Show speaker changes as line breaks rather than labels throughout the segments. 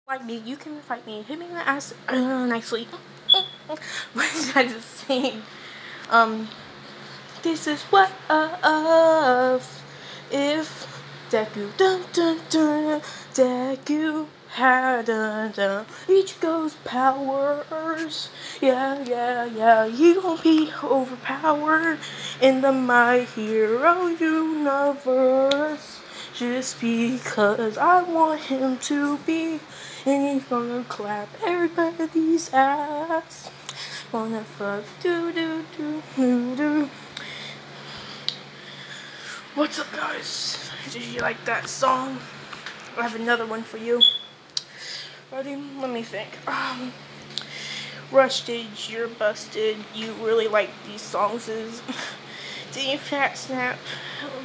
Like me, you can fight me. Hit me in the ass nicely. What did I just sing? This is what if deku dun dun dun deku had dun dun ichgo's powers. Yeah, you gon' be overpowered in the My Hero universe. Just because I want him to be, and he's gonna clap everybody's ass. Wanna fuck do. What's up, guys? Did you like that song? I have another one for you. Ready? Let me think. Rusted, you're busted. You really like these songs, Did you fat snap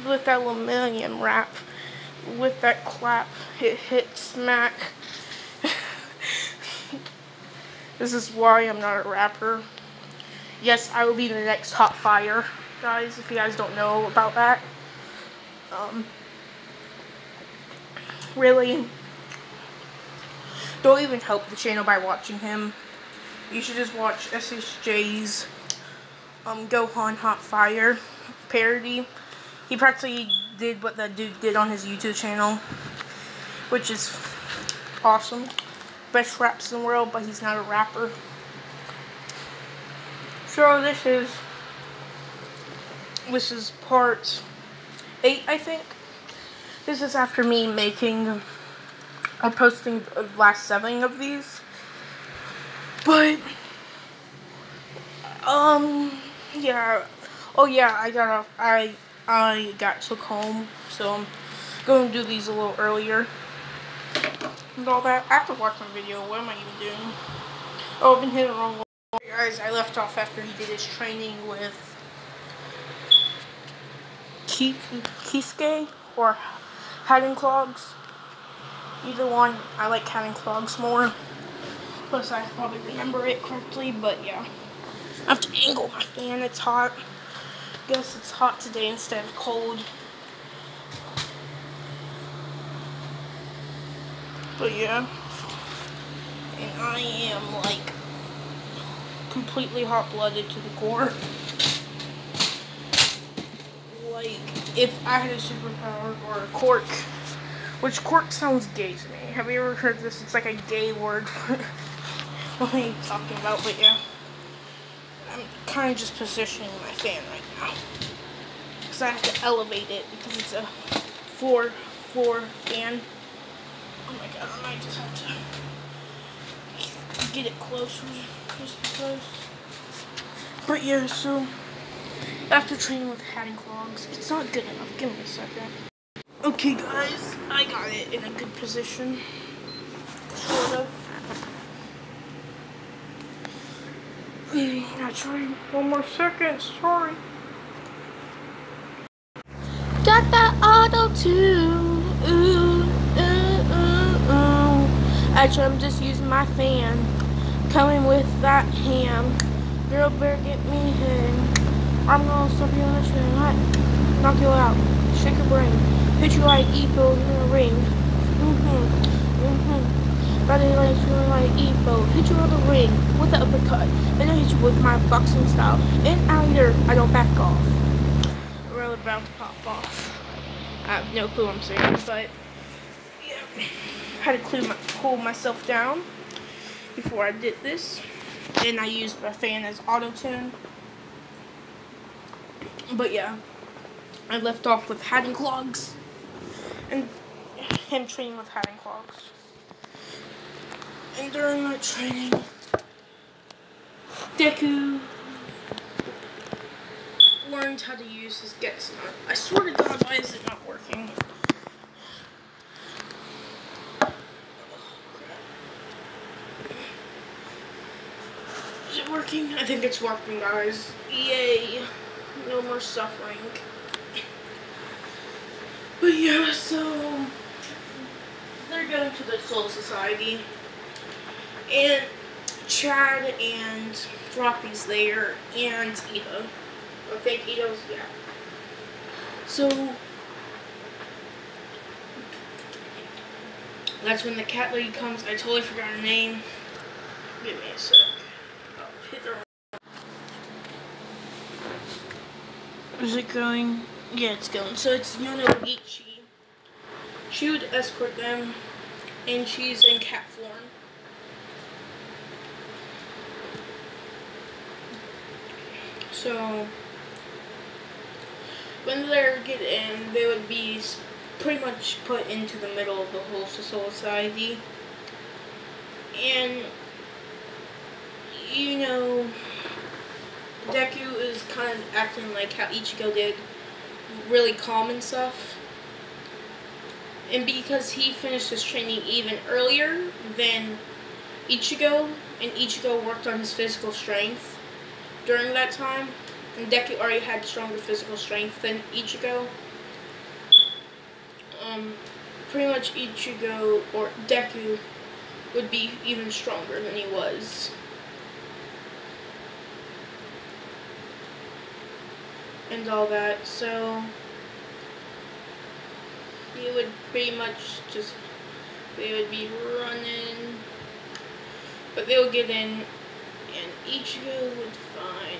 with that Lemillion rap? With that clap, it hit smack. This is why I'm not a rapper. Yes, I will be the next Hot Fire, guys, if you guys don't know about that. Really, don't even help the channel by watching him. You should just watch SHJ's Gohan Hot Fire parody. He practically did what that dude did on his YouTube channel, which is awesome. Best raps in the world, but he's not a rapper. So this is part 8, I think. This is after me making or posting the last 7 of these. But yeah. Oh yeah, I got took home, so I'm going to do these a little earlier. And all that. I have to watch my video. What am I even doing? Oh, I've been hitting the wrong one. Guys, I left off after he did his training with Kisuke or Haddon Clogs. Either one. I like Haddon Clogs more. Plus, I probably remember it correctly, but yeah. I have to angle my fan. It's hot. Guess it's hot today instead of cold. But yeah. And I am like completely hot-blooded to the core. Like, if I had a superpower or a quirk, which quirk sounds gay to me. Have you ever heard this? It's like a gay word for what are you talking about? But yeah. I'm kind of just positioning my fan right now. Because I have to elevate it because it's a floor fan. Oh my god, I might just have to get it closer just because. But yeah, so after training with Haddon Clogs, it's not good enough. Give me a second. Okay guys, I got it in a good position. Sort of. I'll try one more second, sorry. Got that auto-tune. Actually, I'm just using my fan. Coming with that ham. Girl, better get me in. I'm gonna stop you on the train. Knock you out. Shake your brain. Hit you like Epo in a ring. Body like you like Epo. Hit you on the ring with the uppercut. And I hit you with my boxing style. And out here, I don't back off. I'm really about to pop off. I have no clue what I'm saying, but yeah. Had to cool myself down before I did this. And I used my fan as auto-tune. But yeah. I left off with Haddon Clogs. And him training with Haddon Clogs. And during my training, Deku learned how to use his Getsu. I swear to God, why is it not working? Is it working? I think it's working, guys. Yay. No more suffering. But yeah, so they're going to the Soul Society. And Chad and Floppy's there, and Ito. I think Ito's, yeah. So, That's when the cat lady comes. I totally forgot her name. Give me a sec. I'll hit her. Is it going? Yeah, it's going. So it's Ichi. She would escort them, and she's in cat form. So when they get in, they would be pretty much put into the middle of the whole society. And Deku is kind of acting like how Ichigo did, really calm and stuff. And because he finished his training even earlier than Ichigo, and Ichigo worked on his physical strength during that time, and Deku already had stronger physical strength than Ichigo, pretty much Ichigo, or Deku, would be even stronger than he was. And all that, so he would pretty much just, they would be running, but they would get in, and Ichigo would find,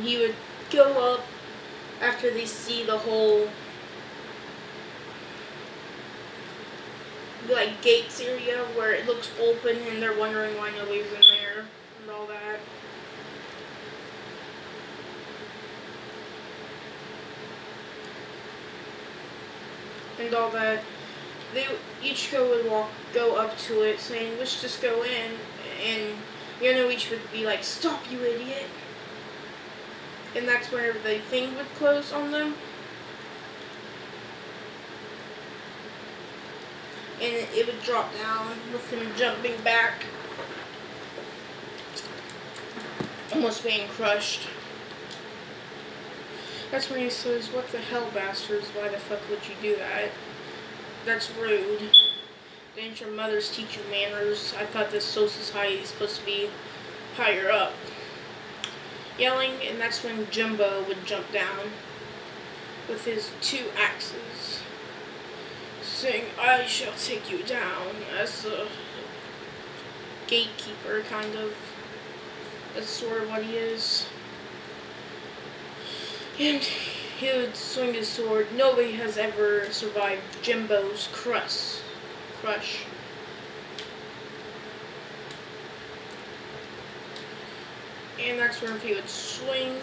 he would go up after they see the whole, like, gates area where it looks open and they're wondering why nobody's in there and all that. And all that, Ichigo would go up to it saying, let's just go in, and Ichi would be like, stop, you idiot. And that's whenever the thing would close on them. And it would drop down with him jumping back, almost being crushed. That's when he says, what the hell, bastards, why the fuck would you do that? That's rude. Didn't your mothers teach you manners? I thought this soul society is supposed to be higher up. Yelling, and that's when Jumbo would jump down with his 2 axes, saying, I shall take you down, as a gatekeeper, kind of. That's sort of what he is. And he would swing his sword. Nobody has ever survived Jimbo's crush. And that's where he would swing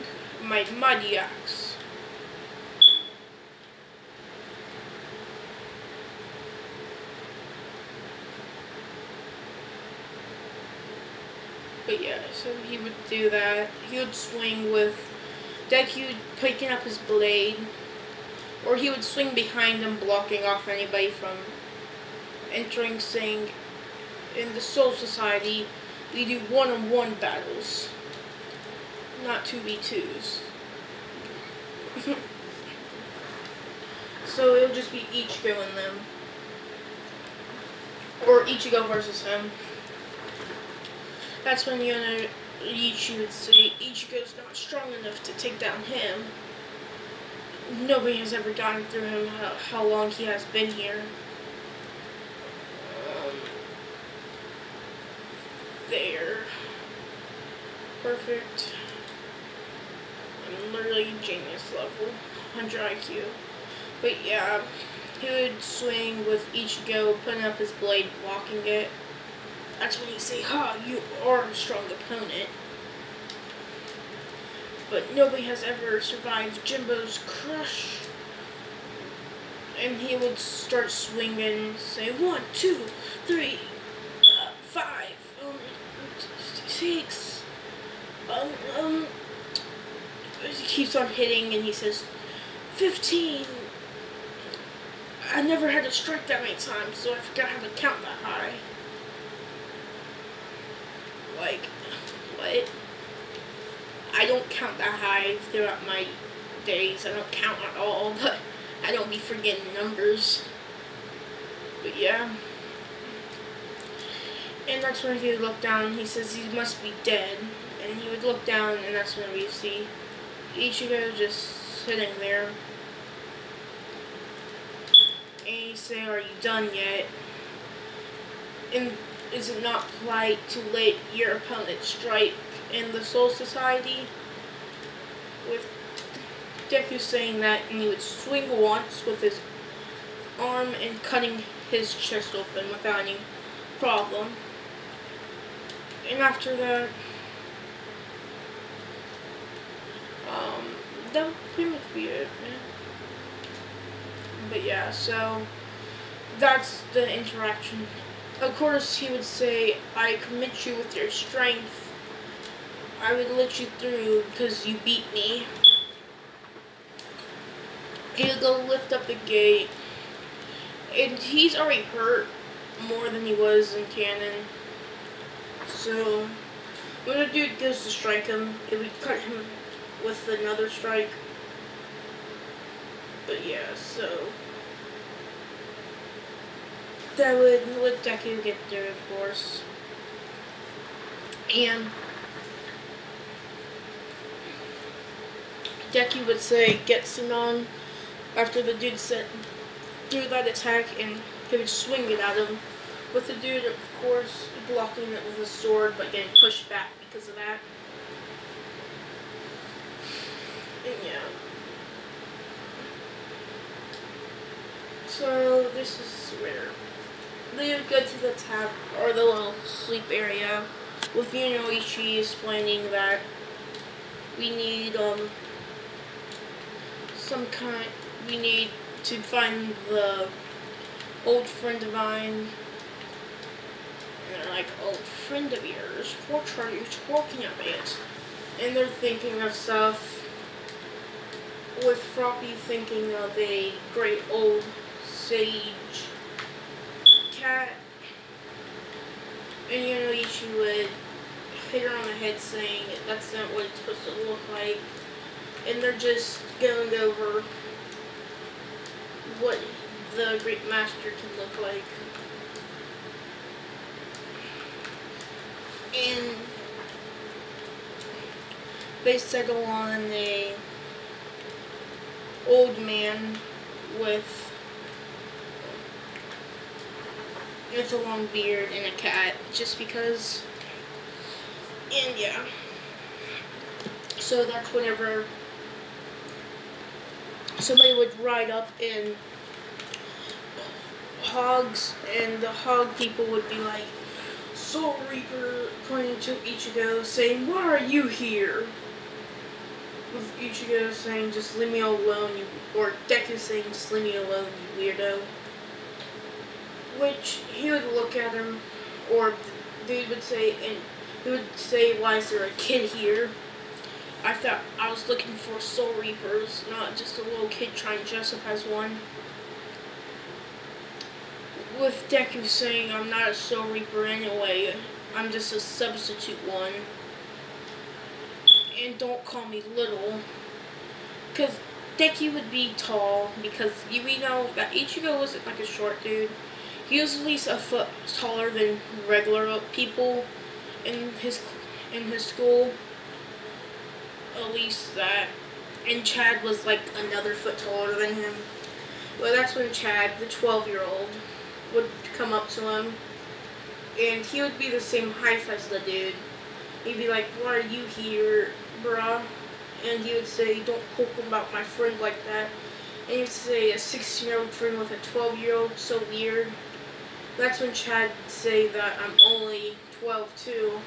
my mighty axe. But yeah, so he would do that. He would swing with Deku picking up his blade, or he would swing behind him, blocking off anybody from entering, saying, in the Soul Society, we do one-on-one battles, not 2v2s. So it'll just be Ichigo and them, or Ichigo versus him. That's when Ichi would say, Ichigo's not strong enough to take down him. Nobody has ever gotten through him, how long he has been here. There. Perfect. I'm literally genius level. 100 IQ. But yeah, he would swing with Ichigo, putting up his blade, blocking it. That's when you say, ha, you are a strong opponent. But nobody has ever survived Jimbo's crush. And he would start swinging, say, 1, 2, 3, 5, 6. He keeps on hitting, and he says, 15. I never had to strike that many times, so I forgot how to count that high. Like, what? I don't count that high throughout my days. I don't count at all, but I don't be forgetting numbers. But yeah. And that's when he would look down, he says he must be dead. And he would look down, and that's when we see Ichigo just sitting there. and he'd say, "Are you done yet? And is it not polite to let your opponent strike in the Soul Society?" With Deku saying that, and he would swing once with his arm and cutting his chest open without any problem. And after that, that would pretty much be it, man. But yeah, so that's the interaction. Of course, he would say, "I commit you with your strength. I would let you through because you beat me." He would go lift up the gate, and he's already hurt more than he was in canon. So when a dude goes to strike him, it would cut him with another strike. But yeah, so that would let Deku get there, of course. And Deku would say, "Get Sinon," after the dude threw that attack, and he would swing it at him, with the dude, of course, blocking it with his sword, but getting pushed back because of that. And yeah. So this is where they would go to the tap, or the little sleep area, with Yunoichi explaining that we need we need to find the old friend of mine. And they're like, "Old friend of yours? What are you talking about?" And they're thinking of stuff, with Froppy thinking of a great old sage cat. And Yunoichi would hit her on the head saying that's not what it's supposed to look like. And they're just going over what the Great Master can look like. And they settle on a old man with a long beard and a cat, just because. And yeah. So that's whenever somebody would ride up in hogs, and the hog people would be like, "Soul Reaper," pointing to Ichigo, saying, "Why are you here?" With Ichigo saying, "Just leave me alone, you," or Deku saying, "Just leave me alone, you weirdo." Which he would look at him, or the dude would say, and he would say, "Why is there a kid here? I thought I was looking for Soul Reapers, not just a little kid trying to dress up as one." With Deku saying, "I'm not a Soul Reaper anyway, I'm just a substitute one. And don't call me little." Because Deku would be tall, because we know that Ichigo wasn't like a short dude. He was at least a foot taller than regular people in his school. At least that. And Chad was like another foot taller than him. Well, that's when Chad, the 12-year-old, would come up to him, and he would be the same height as the dude. He'd be like, "Why are you here, bruh?" And he would say, "Don't poke about my friend like that." And he would say, "A 16-year-old friend with a 12-year-old, so weird." That's when Chad would say that I'm only 12 too.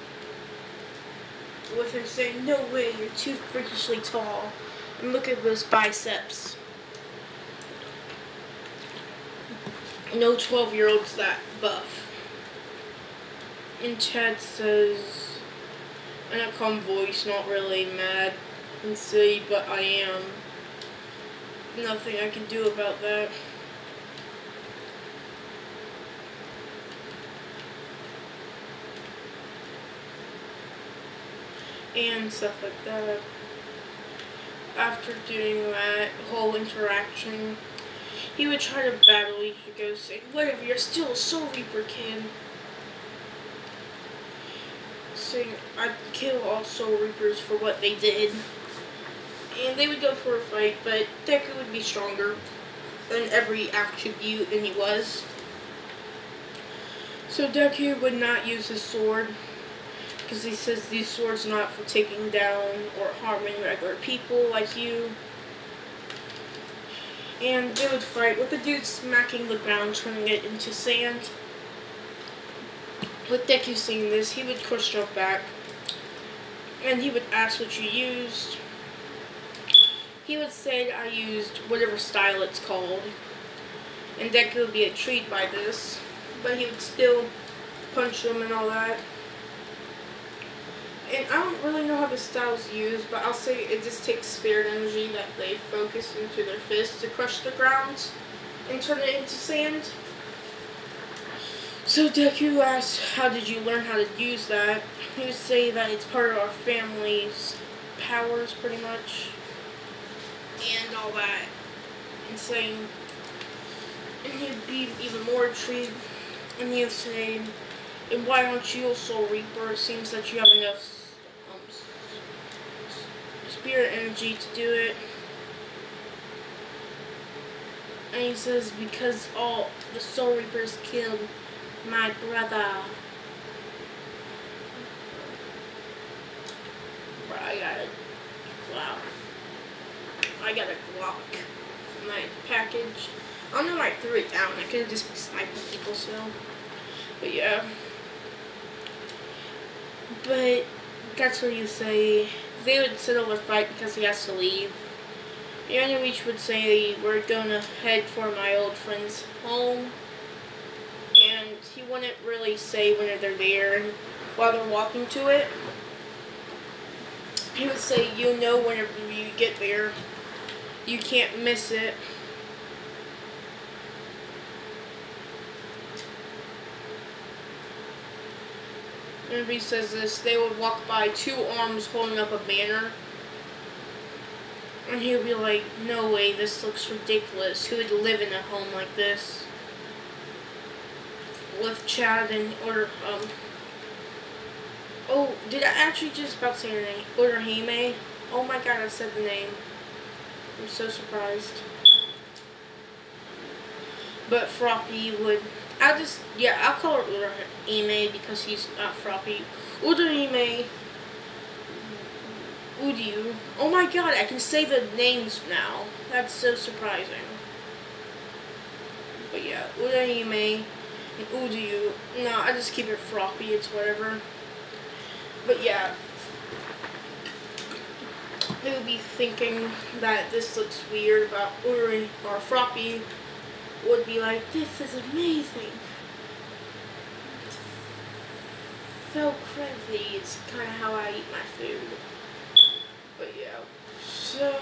With him saying, "No way, you're too freakishly tall. And look at those biceps." No 12-year-old's that buff. And Chad says, in a calm voice, not really mad, and say, "But I am. Nothing I can do about that." And stuff like that. After doing that whole interaction, he would try to battle Ichigo, saying, "Whatever, you're still a Soul Reaper, kid." Saying, "I'd kill all Soul Reapers for what they did." And they would go for a fight, but Deku would be stronger. in every attribute, and he was. So Deku would not use his sword, because he says these swords are not for taking down or harming regular people like you. And they would fight with the dude smacking the ground, turning it into sand. With Deku seeing this, he would of course jump back, and he would ask what you used. He would say I used whatever style it's called, and Deku would be intrigued by this, but he would still punch him and all that. And I don't really know how the style's used, but I'll say it just takes spirit energy that they focus into their fists to crush the ground and turn it into sand. So Deku asked, how did you learn how to use that? He would say that it's part of our family's powers, pretty much, and all that. And saying, and he'd be even more intrigued, and he would say, and why aren't you a Soul Reaper? It seems that you have enough spirit energy to do it. And he says, because all the Soul Reapers killed my brother. Bro, I got a Glock in my package. I don't know why I threw it down. I could have just been sniping people still. But yeah. But that's what you say. They would settle the fight because he has to leave. Yanuich would say, we're gonna head for my old friend's home. And he wouldn't really say when they're there while they're walking to it. He would say, you'll know whenever you get there. You can't miss it. Whenever he says this, they would walk by 2 arms holding up a banner. And he would be like, no way, this looks ridiculous. Who would live in a home like this? With Chad and oh, did I actually just about say her name? Urahime? Oh my god, I said the name. I'm so surprised. But Froppy would, I'll call her Urahime because he's not Froppy. Urahime, Udiu. Oh my god, I can say the names now. That's so surprising. But yeah, Urahime and Udiu. No, I just keep it Froppy, it's whatever. But yeah. They would be thinking that this looks weird about Uri, or Froppy would be like, this is amazing. So crazy. It's kind of how I eat my food. But yeah. So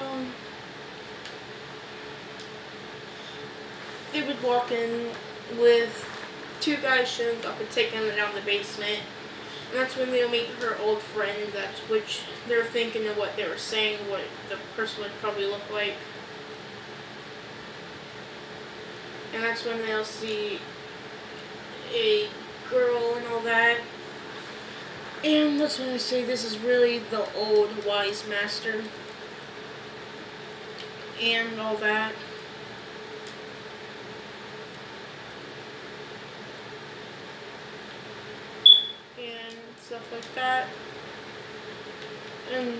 they would walk in with 2 guys showing up and taking them down the basement. And that's when they'll meet her old friend, that's which they're thinking of what they were saying, what the person would probably look like. And that's when they'll see a girl and all that. And that's when they say this is really the old wise master. And all that. And stuff like that. And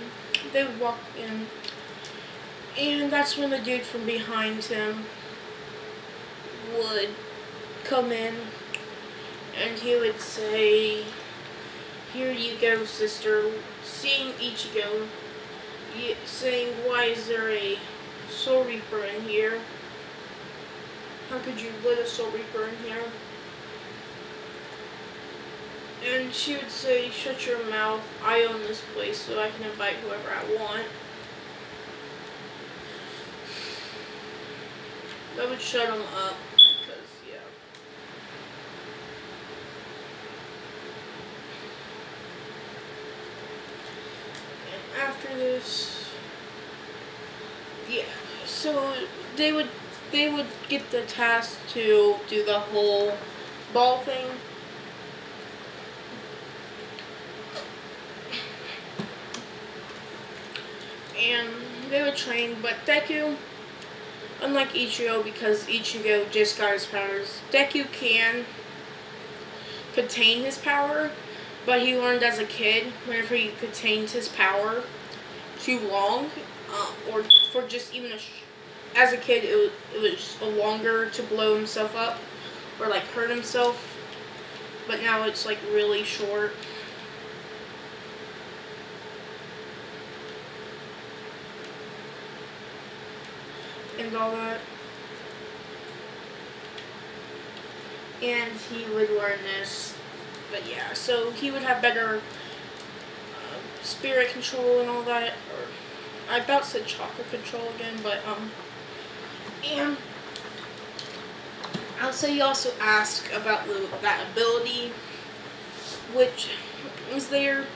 they would walk in. And that's when the dude from behind him would come in. And he would say, here you go, sister. Seeing Ichigo, saying, why is there a Soul Reaper in here? How could you let a Soul Reaper in here? And she would say, shut your mouth, I own this place, so I can invite whoever I want. That would shut him up, because, yeah. And after this, yeah, so they would get the task to do the whole ball thing. And they would train, but Deku Unlike Ichigo, because Ichigo just got his powers, Deku can contain his power, but he learned as a kid whenever he contained his power too long, or for just even as a kid, it was longer to blow himself up or like hurt himself, but now it's like really short. And all that. And he would learn this, but yeah, so he would have better spirit control and all that, or I about said chakra control again, but and I'll say you also ask about that ability, which is there.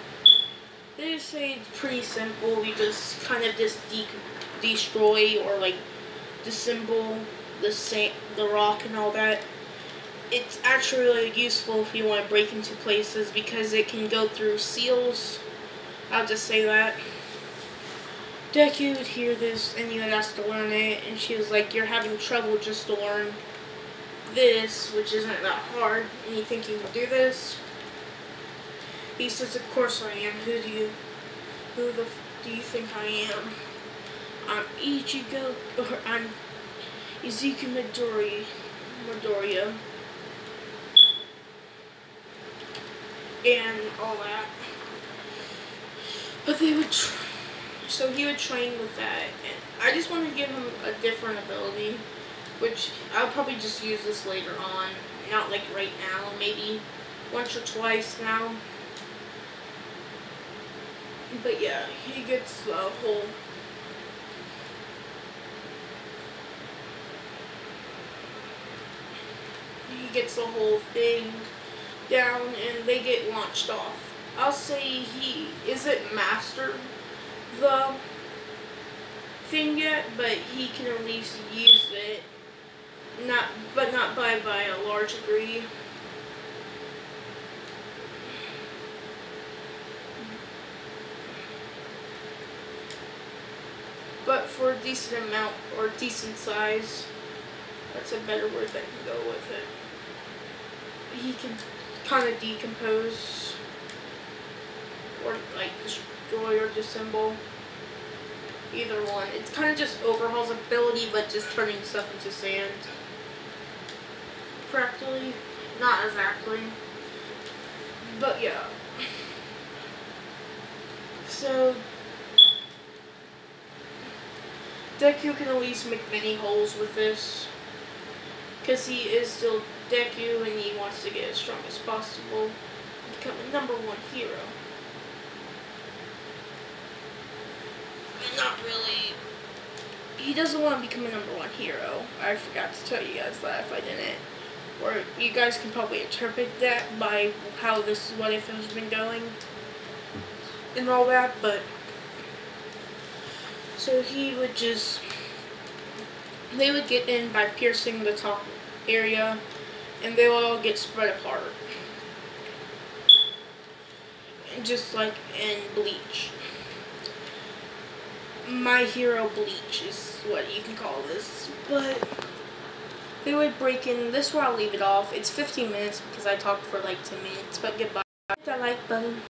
They just say it's pretty simple. We just kind of just destroy or like disassemble the rock and all that. It's actually really useful if you want to break into places because it can go through seals. I'll just say that. Deku would hear this and he would ask to learn it, and she was like, "You're having trouble just to learn this, which isn't that hard, and you think you can do this?" He says, "Of course I am. Who do you think I am? I'm Ichigo, or I'm Izuku Midoriya, and all that." But so he would train with that, and I just want to give him a different ability, which I'll probably just use this later on, not like right now, maybe once or twice now. But yeah, he gets the whole thing down, and they get launched off. I'll say he isn't mastered the thing yet, but he can at least use it. Not by a large degree. But for a decent amount, or decent size, that's a better word that can go with it. He can kind of decompose, or like destroy or disassemble. Either one. It's kind of just overhauls ability, but just turning stuff into sand. Practically. Not exactly. But yeah. So Deku can at least make many holes with this, because he is still Deku and he wants to get as strong as possible, become a #1 hero. And not really. He doesn't want to become a #1 hero. I forgot to tell you guys that if I didn't. Or you guys can probably interpret that by how this What If has been going and all that, but so they would get in by piercing the top area, and they will all get spread apart. And just like in Bleach. My Hero Bleach is what you can call this. But they would break in. This is where I'll leave it off. It's 15 minutes because I talked for like 10 minutes, but goodbye. Hit that like button.